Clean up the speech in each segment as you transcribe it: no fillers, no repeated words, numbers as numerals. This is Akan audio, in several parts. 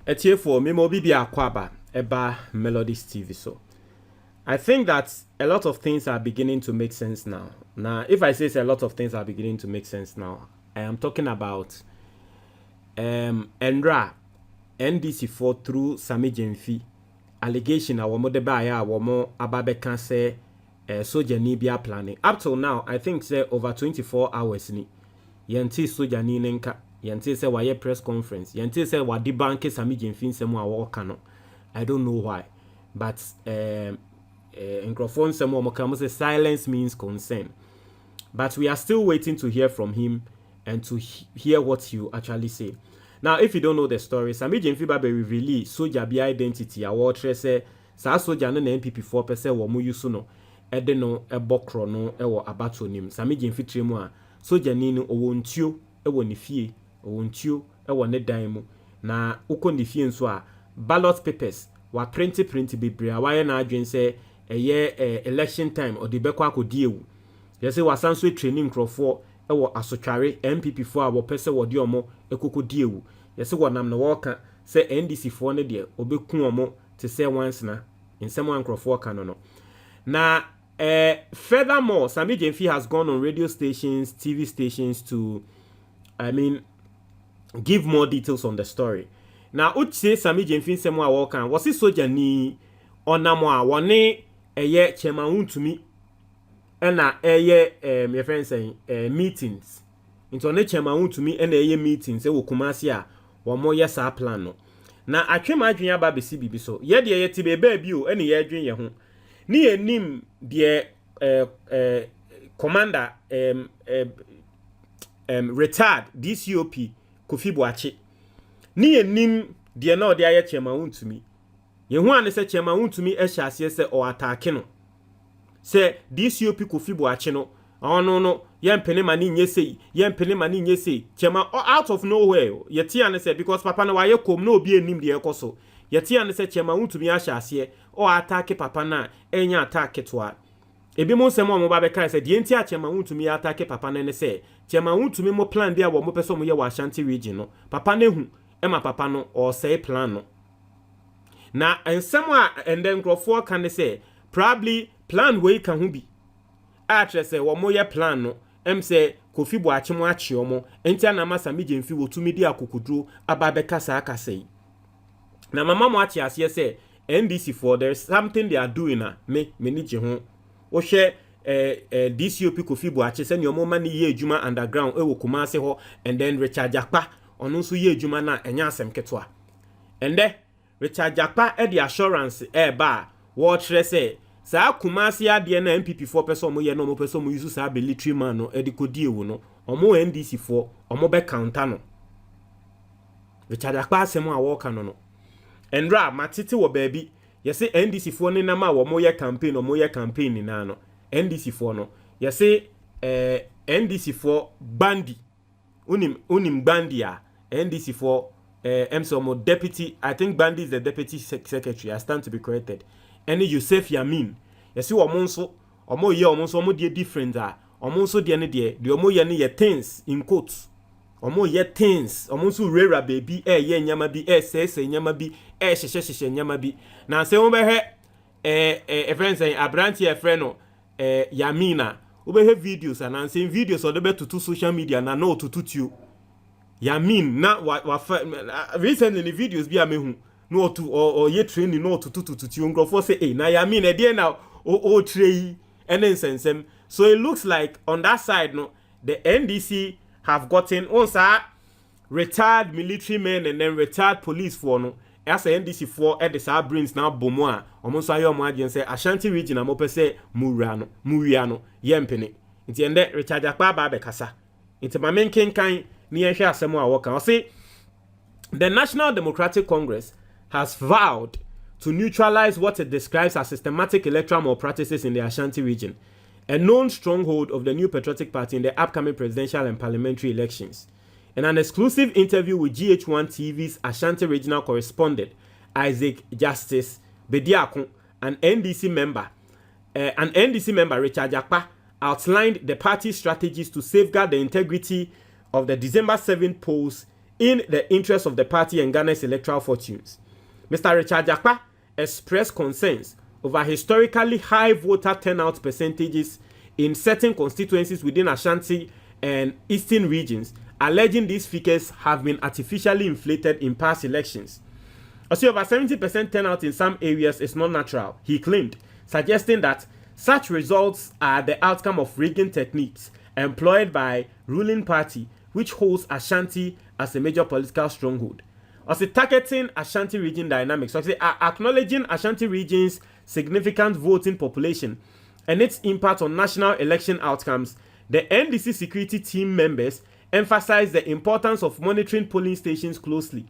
Etie for me mo bibi akwaba eba Melodies TV so. I think that a lot of things are beginning to make sense now. Now, if I say a lot of things are beginning to make sense now, I am talking about Endra NDC for through Sami Jemfi allegation a womo de ba ya womo ababeka say soldier ni bia planning. Up till now, I think say over 24 hours ni yenti soldier ni nenka yenti say waye press conference yenti say wadi bank Sami Jemfi nsemu a woka no. I don't know why, but microphone some say silence means consent, but we are still waiting to hear from him and to hear what you actually say. Now, if you don't know the story, Sami Jemfi Babe release soldier be identity a water say sa soldier no NPP 4% wo mu yusu no ede no ebokro no ewo abato nim Sami Jemfi tremu a soldier ni no owo ntuo ewo ne fie owo ntuo ewo ne dan mu na ukọ ne fie nso a ballot papers wa print bebre a waye na adwen say election time or the bekwa akodi ewu yesi wasanso training crofo ewo asotware NPP 4 a wo pese wo de omo ekokodi ewu yesi wonam na woka say NDC 4 ne de obeku omo te say once na nsem wan crofo ka no na furthermore Sami Jemfi has gone on radio stations, TV stations to give more details on the story. Now uche Sami Jemfi nsem a woka was it soldier ni onamo a wone eye chema untumi ena eye my friend saying meetings into ne chema untumi ena eye meetings e wo Kumasi a wo mo ye sa plan no na atwema adwen aba besi bibi so ye de ye ti be ba bi o ena ye adwen ye ho ni enim de commander retired DCOP Kofi Boache ni enim de na o de aye chema untumi yehu ane se chema untumi ehya ase se o attack no se DCOP Kofi Boache no ono no yempene mani nyesei chema out of nowhere yeti ane se because papa na waye kom na obi enim de ekoso yeti ane se chema untumi ahya ase o attack papa na enya attack toa ebi mo nsem mo ba be kan se de enti a chema untumi attack papa na ne se chema untumi mo plan dia wo mo pese mo ye wa Ashanti region no papa na hu ema papa no o say plan no na ensem a enden nkrofo kan say probably plan we kan hu bi atre say wo mo ye plan no em say Kofi Boache mo achi omo enti na Sami Jemfi wotumi di akokuduro aba be kasa akasai na mama mo achi ase say NDC for there's something they are doing na me ni je ho wo hwe DCOP Kofi Boache say ne omo ma ni ye adwuma underground e wo Kumasi ho and then Richard Jakpa ono nso ye adwuma na enya asem ketwa ende Richard Jakpa the assurance ba what say sa Kumasi ade na NPP 4 person mo ye no mo person mo use sa military man no e de kodi ewu no omo NDC 4 omo be counter no Richard Jakpa asem a wo ka no endra matete wo baabi ye say NDC 4 ni na ma wo mo ye campaign ni na no NDC 4 no ye say NDC 4 bandi unim bandi a NDC 4 MSOMO deputy, I think Bandi is the deputy secretary. I stand to be corrected. Any Yusuf Yamin, you see, omonso omo de different omonso de ne de omo ye ne ye things in quotes. Omo ye things, omonso rera baby, ye nyama bi, say nyama bi, sheshe nyama bi. Na se omo be a friend saying abranti a friend no Yamina, obe he videos and saying videos or the be to social media na no to you. Yamin na recently the videos bi amehu no to or ye training no to ngrofo say na Yamin e dey na o trey ensensem. So it looks like on that side no the NDC have gotten onsa retired military men and then retired police for no as NDC 4 at the sa brains now bomo a omo so ayo mo agen say Ashanti region am pese muwia no yempene nti ende Richard Jakpa ba be kasa nti ma menkenkan the National Democratic Congress has vowed to neutralize what it describes as systematic electoral malpractices in the Ashanti region, a known stronghold of the New Patriotic Party in the upcoming presidential and parliamentary elections. In an exclusive interview with GH1 TV's Ashanti regional correspondent Isaac Justice Bediako, an NDC member Richard Jakpa outlined the party's strategies to safeguard the integrity of the December 7 polls in the interest of the party and Ghana's electoral fortunes. Mr. Richard Jakpa expressed concerns over historically high voter turnout percentages in certain constituencies within Ashanti and eastern regions, alleging these figures have been artificially inflated in past elections. Also, over 70% turnout in some areas is not natural, he claimed, suggesting that such results are the outcome of rigging techniques employed by ruling party, which holds Ashanti as a major political stronghold. Also, targeting Ashanti region dynamics, so acknowledging Ashanti region's significant voting population and its impact on national election outcomes, the NDC security team members emphasized the importance of monitoring polling stations closely.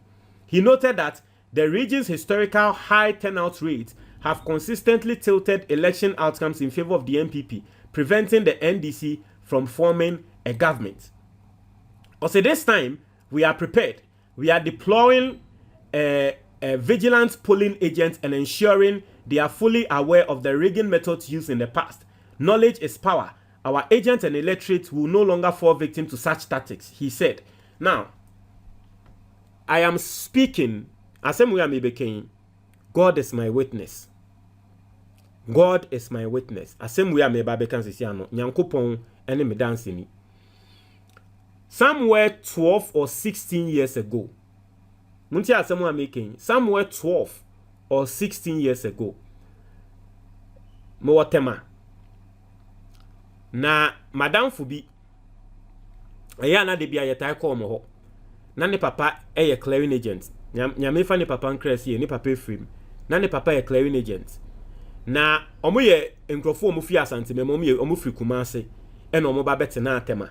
He noted that the region's historical high turnout rates have consistently tilted election outcomes in favor of the NPP, preventing the NDC from forming a government. Also, this time, we are prepared. We are deploying vigilant polling agents and ensuring they are fully aware of the rigging methods used in the past. Knowledge is power. Our agents and electorate will no longer fall victim to such tactics, he said. Now, I am speaking, as God is my witness. God is my witness. Somewhere somewhere 12 or 16 years ago, somewhere 12 or 16 years ago, na madam Fubi na de bia yetai call mo ho na ne papa clearing agent nyame fa ne papa nkrasi ne papa efrim na ne papa clearing agent na omo ye nkrofo omo fi Asante me omo firi Kumase na omo ba bete na atema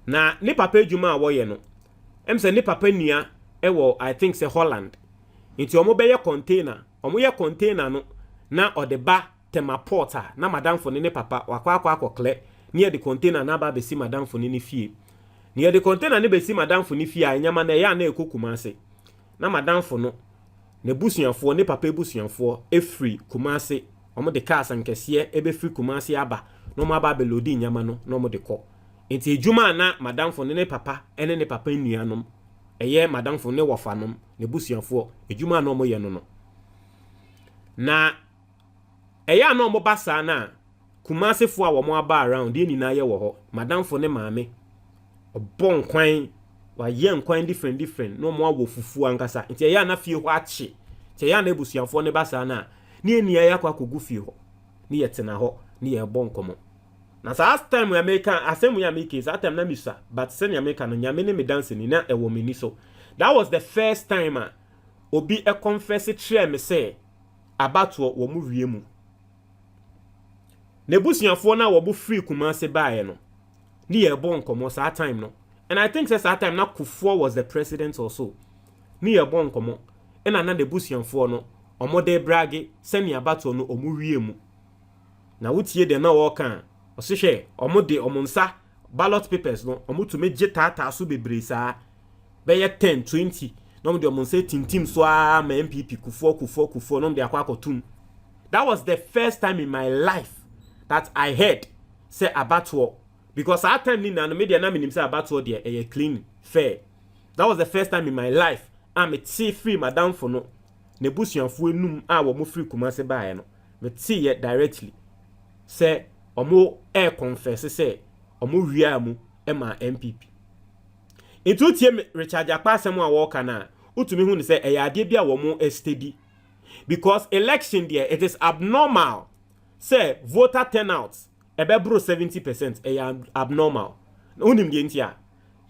na ne papa adwuma a wo ye no se ne papa nua wo I think say Holland nti omo be ye container no na ode ba tema porta na madam for ne papa wakwa clear near the container na ba be si madam for ne fie near the container ne be si madam for ne fie anyama na ya na Kumase na madam for no ne busuafo ne papa busuafo free Kumase omo de cars ankese ebe free Kumase aba no ma ba be lodi nyama no no mo de ko enti ejuma na madam for ne papa ene ne papa nuanom eye madam for ne wofanom ne busuafo ejuma na omo ye no na eya na omo basa na Kumase fo a wo mo aba around ye ni na ye wo ho madam for ne maame obon kwan wa ye nkwan different no mo awo fufu ankasa nti eya na fie ho ache nti eya na ebusuafo ne basa na ne eni ya kwa kogu fie ho ne ye tena ho ne ye bon komo na last time we America asem we America that time na misa but send America no nyame ne me dance ni na ewo meni so that was the first time obi confess try me say about wo mu wie mu nebusuafo na wo bu free Kumase baaye no ni ye bon komo sa time no and I think that time na Kufuor was the president also ni ye bon komo na nebusuafo no omode brage seni abato no omu wie mu na wutie de na wo kan osihwe omode omunsa ballot papers no omutume gitata so bebre saa be ye 10 20 no de omunsa tintim so a ma NPP Kufuor no de akwa akotum. That was the first time in my life that I heard say abattoir, because that time ni na no media na minim say abattoir there clean fair. That was the first time in my life I'm a tea free madam for no nebusuafo enum a wo mo free Kumase baaye no me tea ye directly say omo confess say omo wia mu ma NPP. Itu tie Richard Jakpa asem a wo kana utumi hu ni say ade bia wo mo steady, because election there it is abnormal say voter turnout ebebro 70% abnormal unim de ntia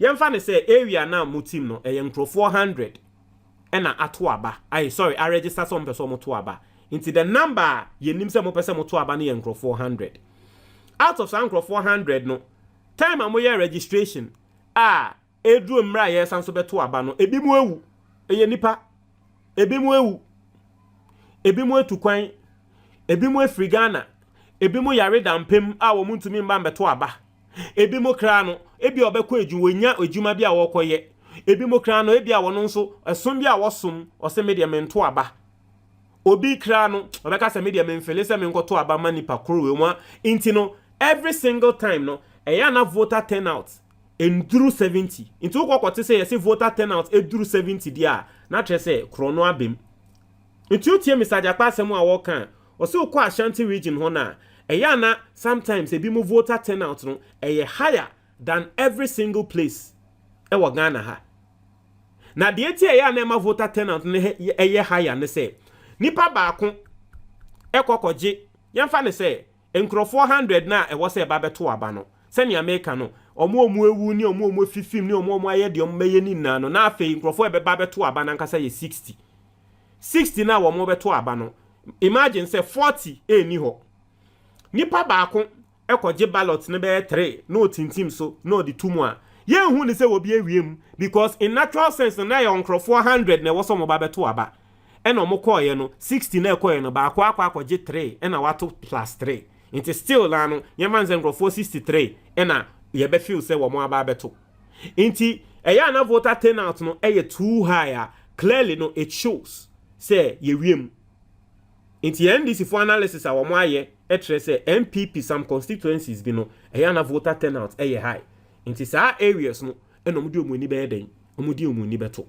yemfa ne say area na mo team no nkrofo 100 na ato aba I register some person mo to aba into the number yenim say mo person mo to aba na nkrofo 100 out of some nkrofo 100 no time amoye registration edru mra ye san so beto aba no ebi mu ewu eye nipa ebi mu ewu ebi mu etukwan ebi mu efri Ghana ebi mu yare dampem wo muntumi mba mbeto aba ebi mu kra no ebi obekọ ejuwanya ejuma bi a wokoye ebi mu kra no ebi a wono nso esom bi a wosom ose media mento aba obi kra no obeka se media memfele se menkoto aba manipa krowe mu inti no every single time no eya na voter turnout enduru 70 into kwakwote say yesi voter turnout eduru 70 dia na tre say krono abem into utie Mr. Jakpa asemu a wo kan o se okwa Ashanti region ho na eya na sometimes ebi mu voter turnout no eye higher than every single place e wo Ghana ha na de tie eya na ema voter turnout ne eye higher ne say nipa baako ekokoje yemfa ne say enkrofo 100 na e wo say ba beto aba no se ne America no omo ewu ni omo fifim ni omo aye de omo meye ni na no na afi enkrofo e be ba beto aba na nkasa ye 60 na omo beto aba no imagine say 40 eni ho nipa baako ekoje ballot ne be 3 no tintim so no di tumu a ye hu ni say obi awiem because in natural sense na ye enkrofo 100 na wo so mo ba beto aba ena omo koye no 60 na ekoye no ba akwaje 3 ena wato plus 3 Inti still na no yemanze nkrofo 63 ena ye be feel say wo mo aba beto inti eya na voter turnout no eye too high clearly no it shows say ye wiem inti NDC for analysis a wo mo aye etre say NPP some constituencies bi no eya na voter turnout eye high inti sa areas no ena omudi omuni be den omudi omuni beto.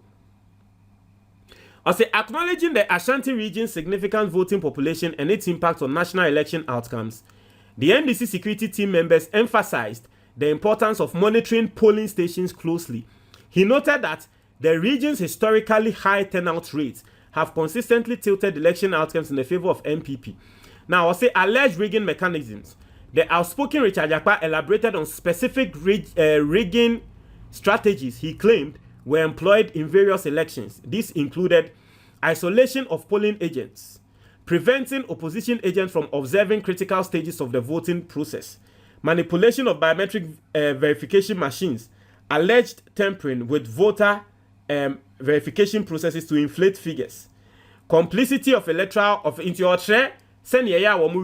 Also, acknowledging the Ashanti region's significant voting population and its impact on national election outcomes, the NDC security team members emphasized the importance of monitoring polling stations closely. He noted that the region's historically high turnout rates have consistently tilted election outcomes in the favor of NPP. Now, I'll say alleged rigging mechanisms. The outspoken Richard Jakpa elaborated on specific rigging strategies he claimed were employed in various elections. This included isolation of polling agents, preventing opposition agents from observing critical stages of the voting process, manipulation of biometric verification machines, alleged tampering with voter verification processes to inflate figures, complicity of electoral of intiotre, send ya omo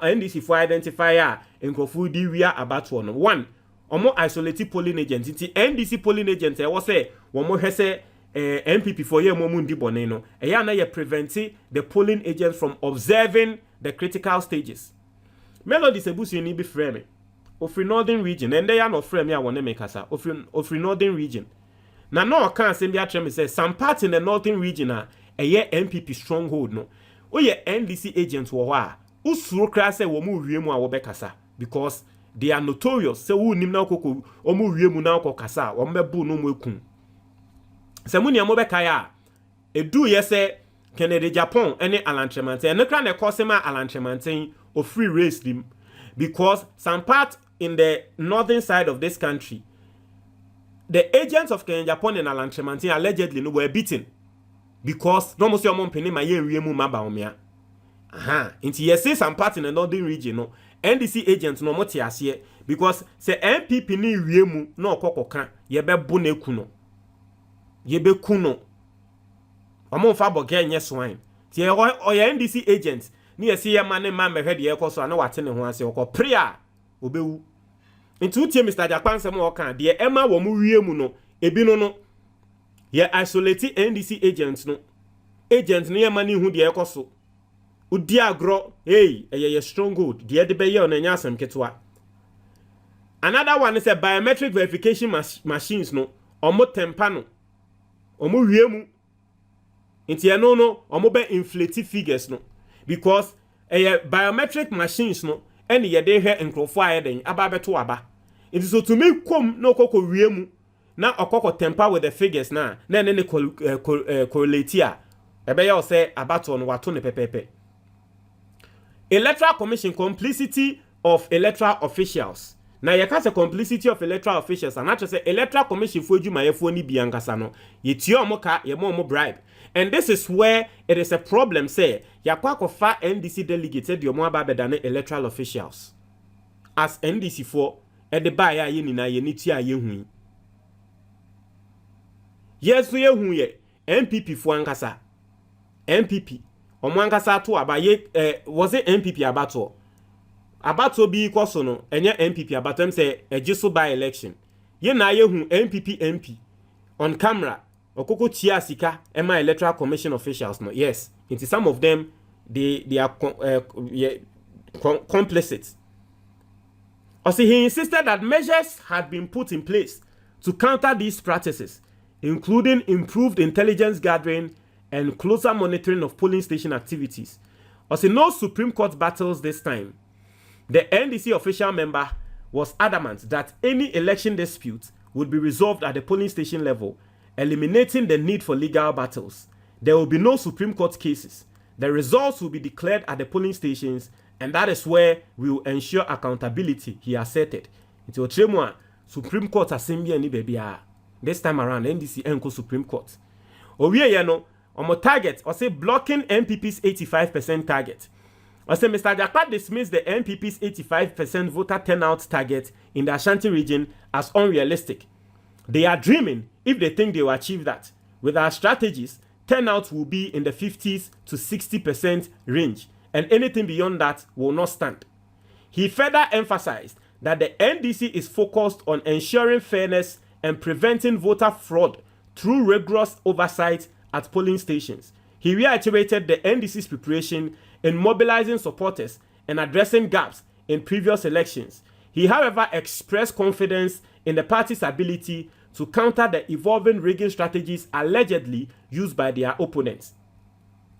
NDC for identifier and kofudi wia about one. Omo isolated polling agents. Inti NDC polling agents e was say womo hese NPP for ye momundi boneno. Eya na ye preventi the polling agents from observing the critical stages. Melodies ebusu ni bi frame. Ofri northern region. Ende ya no frame ya wone mekasa. Ofri northern region. Na no kan se bia trem say some part in the northern region a eye NPP stronghold no. Oye NDC agents wo ho a usuro kra say wo mu wiemu a wo bekasa because they are notorious. Se wu nim na okoko omo wiemu na okokasa o mebu no mu ekun. Se mu nia mo be kaya edu ye se Kennedy Japan ene alantremanten ene kra na kosema alantremanten o free race dim because some part in the northern side of this country the agents of Kennedy Japan and alantremanten allegedly no were beaten because no mo se omo mpeni ma ye wiemu ma ba omia aha inti ye say some part in the northern region no NDC agents no moti ase because say NPP ni wiemu na okokoka ye be bu na ekuno ye be kuno omo fa boge nye swine ti ye NDC agents ni ye see ye mane ma mehwe de ye koso na wate ne ho ase okọ prayer obewu nti utie Mr. Jakpa nsem o kan de ema wo mu wiemu no ebi no ye isolate NDC agents no agents ni ye mane hu de ye koso udi agro hey ye stronghold de de be ye on anya asem ketwa. Another one is a biometric verification machines no omo tempa no omo wiemu inti e no omo be inflate figures no because biometric machines no ene ye de hwe enkrofo aye den aba beto aba it is so to me kom no kokko wiemu na okoko tempa with the figures na ene correlate a ebe ye o say abato no wato ne pepepe. Electoral Commission complicity of electoral officials. Now you can't say complicity of electoral officials and not say Electoral Commission for you my phone ni biankasa no. Ye tio moka ye mo bribe. And this is where it is a problem say ya kwa kofa NDC delegated yo mo ababe than electoral officials. As NDC for e de ba ya ye ni na ye ni tia ye hu. Yes so ye hu ye NPP for ankasa. NPP omwankasa to abaye was it NPP abato bi ikoso no enye NPP abato say ejiso by election ye na ye hu NPP MP on camera okoko chia sika ema electoral commission officials no yes into some of them they are complicit Also, he insisted that measures had been put in place to counter these practices, including improved intelligence gathering and closer monitoring of polling station activities. Also, no Supreme Court battles this time. The NDC official member was adamant that any election dispute would be resolved at the polling station level, eliminating the need for legal battles. There will be no Supreme Court cases. The results will be declared at the polling stations, and that is where we will ensure accountability, he asserted. Until Supreme Court assembly any baby. This time around, NDC enko Supreme Court. Owie no, omo target, or say blocking NPP's 85% target. Or say Mr. Jakpa dismissed the NPP's 85% voter turnout target in the Ashanti region as unrealistic. They are dreaming if they think they will achieve that. With our strategies, turnout will be in the 50s to 60% range, and anything beyond that will not stand. He further emphasized that the NDC is focused on ensuring fairness and preventing voter fraud through rigorous oversight at polling stations. He reiterated the NDC's preparation in mobilizing supporters and addressing gaps in previous elections. He, however, expressed confidence in the party's ability to counter the evolving rigging strategies allegedly used by their opponents.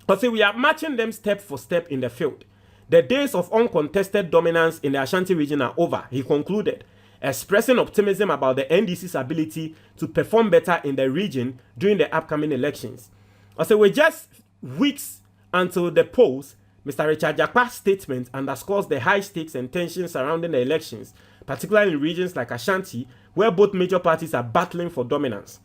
Also, we are matching them step for step in the field. The days of uncontested dominance in the Ashanti region are over, he concluded, expressing optimism about the NDC's ability to perform better in the region during the upcoming elections. Also, with just weeks until the polls, Mr. Richard Jakpa's statement underscores the high stakes and tensions surrounding the elections, particularly in regions like Ashanti, where both major parties are battling for dominance.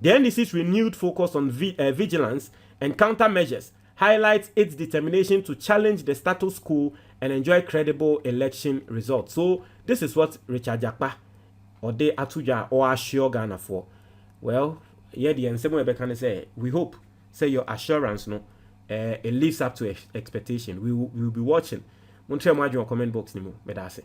The NDC's renewed focus on vigilance and countermeasures highlights its determination to challenge the status quo and enjoy credible election results. So, this is what Richard Jakpa or De Atuja or assure Ghana for. Well, yeah, the same way can say, we hope, say your assurance, no, it lives up to expectation. We will be watching. Montreal, comment box, Nimo, Medase.